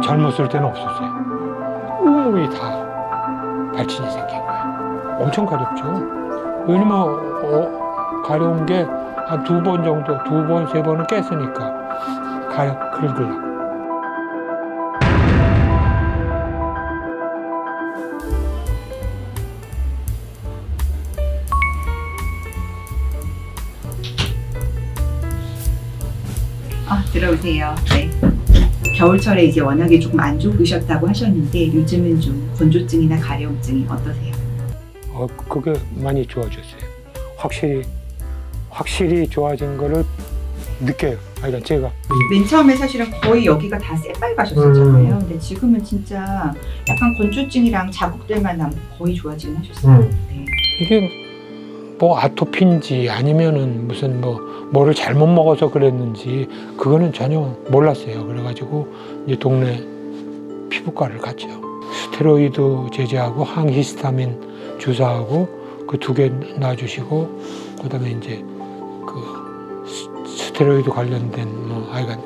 잘못 쓸 때는 없었어요. 온몸이 다 발진이 생긴 거예요. 엄청 가렵죠. 왜냐면 가려운 게 한 2번 정도, 2번, 3번은 깼으니까 긁으려고. 들어오세요. 네. 겨울철에 이제 워낙에 조금 안 좋으셨다고 하셨는데 요즘은 좀 건조증이나 가려움증이 어떠세요? 그게 많이 좋아졌어요. 확실히 좋아진 거를 느껴요. 그러니까 제가 맨 처음에 사실은 거의 여기가 다 새빨가셨었잖아요. 근데 지금은 진짜 약간 건조증이랑 자국들만 남고 거의 좋아지긴 하셨어요. 네. 이게 뭐 아토피인지 아니면은 무슨 뭐를 잘못 먹어서 그랬는지 그거는 전혀 몰랐어요. 그래가지고 이제 동네 피부과를 갔죠. 스테로이드 제제하고 항히스타민 주사하고 그 2개 놔주시고 그다음에 이제 그 스테로이드 관련된 하여간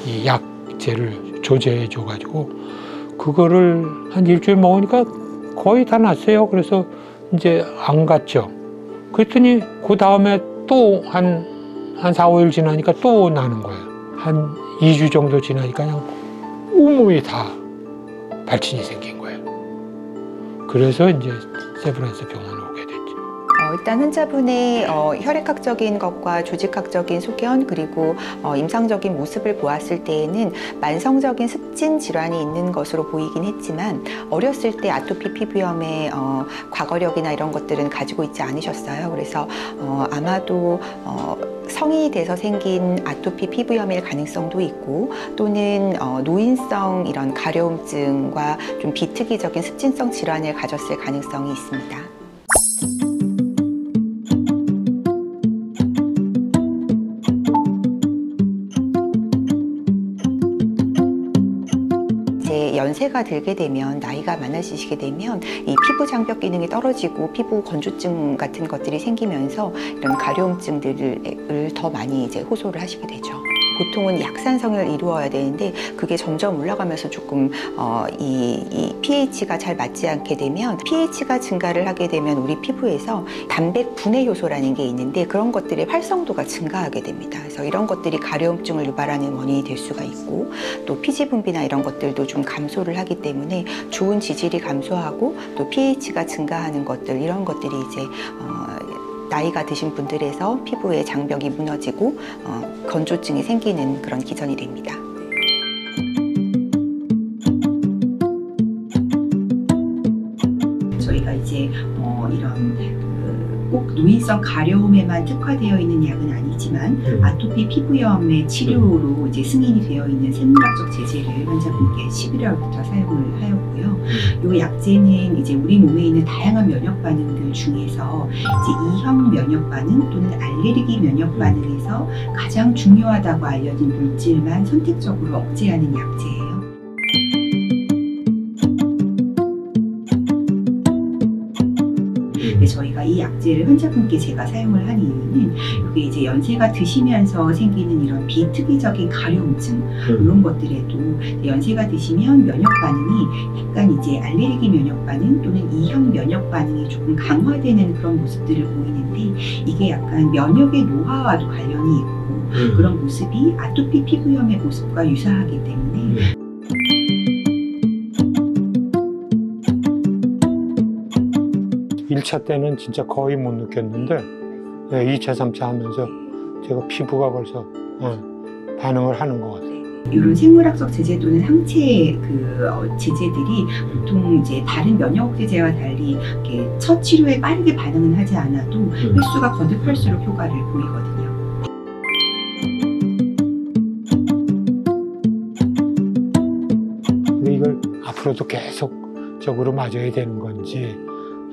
이 약제를 조제해 줘가지고 그거를 한 일주일 먹으니까 거의 다 났어요. 그래서 이제 안 갔죠. 그랬더니 그 다음에 또 한 4, 5일 지나니까 또 나는 거예요. 한 2주 정도 지나니까 그냥 온몸이 다 발진이 생긴 거예요. 그래서 이제 세브란스 병원에 오게 됐죠. 일단 환자분의 혈액학적인 것과 조직학적인 소견 그리고 임상적인 모습을 보았을 때에는 만성적인 습진 질환이 있는 것으로 보이긴 했지만 어렸을 때 아토피 피부염의 과거력이나 이런 것들은 가지고 있지 않으셨어요. 그래서 아마도 성인이 돼서 생긴 아토피 피부염일 가능성도 있고 또는 노인성 이런 가려움증과 좀 비특이적인 습진성 질환을 가졌을 가능성이 있습니다. 연세가 들게 되면 나이가 많아지시게 되면 이 피부 장벽 기능이 떨어지고 피부 건조증 같은 것들이 생기면서 이런 가려움증들을 더 많이 이제 호소를 하시게 되죠. 보통은 약산성을 이루어야 되는데 그게 점점 올라가면서 조금 이 pH가 잘 맞지 않게 되면 pH가 증가를 하게 되면 우리 피부에서 단백 분해 효소라는 게 있는데 그런 것들의 활성도가 증가하게 됩니다. 그래서 이런 것들이 가려움증을 유발하는 원인이 될 수가 있고 또 피지 분비나 이런 것들도 좀 감소를 하기 때문에 좋은 지질이 감소하고 또 pH가 증가하는 것들 이런 것들이 이제 나이가 드신 분들에서 피부의 장벽이 무너지고 건조증이 생기는 그런 기전이 됩니다. 저희가 이제 이런 꼭 노인성 가려움에만 특화되어 있는 약은 아니지만 아토피 피부염의 치료로 이제 승인이 되어 있는 생물학적 제제를 환자분께 11월부터 사용을 하였고요. 이 약제는 이제 우리 몸에 있는 다양한 면역 반응들 중에서 이제 E형 면역 반응 또는 알레르기 면역 반응에서 가장 중요하다고 알려진 물질만 선택적으로 억제하는 약제예요. 저희가 이 약제를 환자분께 제가 사용을 한 이유는 이게 이제 연세가 드시면서 생기는 이런 비특이적인 가려움증 이런 것들에도 연세가 드시면 면역 반응이 약간 이제 알레르기 면역 반응 또는 E형 면역 반응이 조금 강화되는 그런 모습들을 보이는데 이게 약간 면역의 노화와도 관련이 있고 그런 모습이 아토피 피부염의 모습과 유사하기 때문에 1차 때는 진짜 거의 못 느꼈는데 2차, 3차 하면서 제가 피부가 벌써 반응을 하는 것 같아요. 이런 생물학적 제제 또는 항체 제제들이 보통 이제 다른 면역 억제제와 달리 이렇게 첫 치료에 빠르게 반응은 하지 않아도 횟수가 거듭할수록 효과를 보이거든요. 근데 이걸 앞으로도 계속적으로 맞아야 되는 건지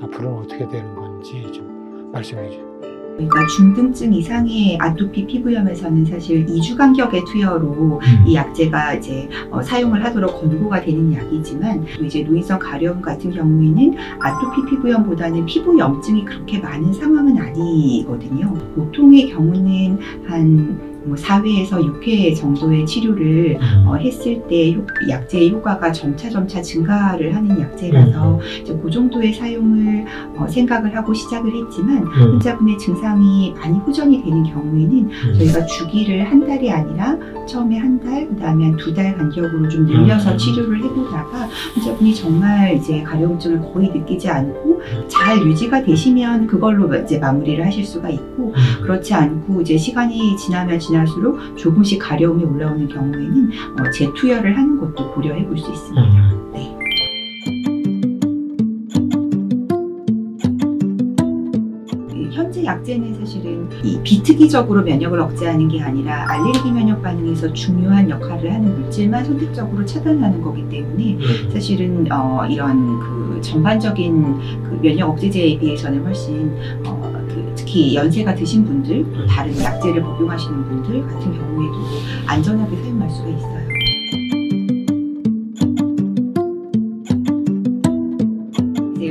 앞으로는 어떻게 되는 건지 좀 말씀해 주세요. 그러니까 중등증 이상의 아토피 피부염에서는 사실 2주 간격의 투여로 이 약제가 이제 사용을 하도록 권고가 되는 약이지만 또 이제 노인성 가려움 같은 경우에는 아토피 피부염보다는 피부염증이 그렇게 많은 상황은 아니거든요. 보통의 경우는 한 뭐 4회에서 6회 정도의 치료를 했을 때 약제의 효과가 점차 증가를 하는 약제라서 이제 그 정도의 사용을 생각을 하고 시작을 했지만 환자분의 증상이 많이 호전이 되는 경우에는 저희가 주기를 한 달이 아니라 처음에 한 달, 그다음에 한 2달 간격으로 좀 늘려서 치료를 해보다가 환자분이 정말 이제 가려움증을 거의 느끼지 않고 잘 유지가 되시면 그걸로 이제 마무리를 하실 수가 있고, 그렇지 않고 이제 시간이 지나면 지날수록 조금씩 가려움이 올라오는 경우에는 재투여를 하는 것도 고려해 볼 수 있습니다. 네. 현재 약제는 사실은 이 비특이적으로 면역을 억제하는 게 아니라 알레르기 면역 반응에서 중요한 역할을 하는 물질만 선택적으로 차단하는 거기 때문에 사실은 이런 그 전반적인 그 면역 억제제에 비해서는 훨씬 특히 연세가 드신 분들, 또 다른 약제를 복용하시는 분들 같은 경우에도 안전하게 사용할 수가 있어요.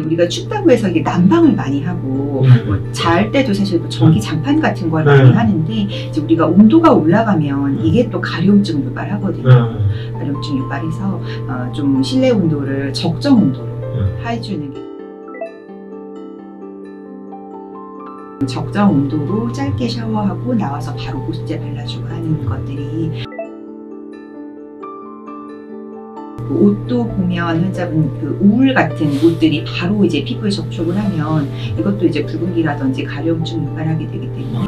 우리가 춥다고 해서 이게 난방을 많이 하고 잘 때도 사실 뭐 전기 장판 같은 걸 많이 하는데 이제 우리가 온도가 올라가면 이게 또 가려움증 유발하거든요. 가려움증 유발해서 좀 실내 온도를 적정 온도로 해주는 게, 적정 온도로 짧게 샤워하고 나와서 바로 보습제 발라주고 하는 것들이, 옷도 보면 환자분 그 우울 같은 옷들이 바로 이제 피부에 접촉을 하면 이것도 이제 붉은기라든지 가려움증 유발하게 되기 때문에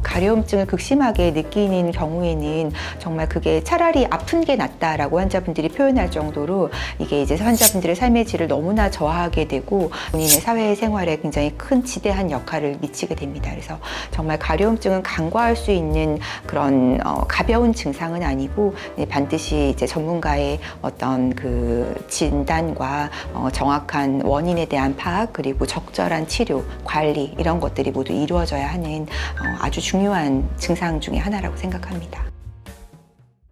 가려움증을 극심하게 느끼는 경우에는 정말 그게 차라리 아픈 게 낫다라고 환자분들이 표현할 정도로 이게 이제 환자분들의 삶의 질을 너무나 저하하게 되고 본인의 사회생활에 굉장히 큰 지대한 역할을 미치게 됩니다. 그래서 정말 가려움증은 간과할 수 있는 그런 가벼운 증상은 아니고 반드시 이제 전문가의 어떤 그 진단과 정확한 원인에 대한 파악, 그리고 적절한 치료, 관리, 이런 것들이 모두 이루어져야 하는 아주 중요한 증상 중에 하나라고 생각합니다.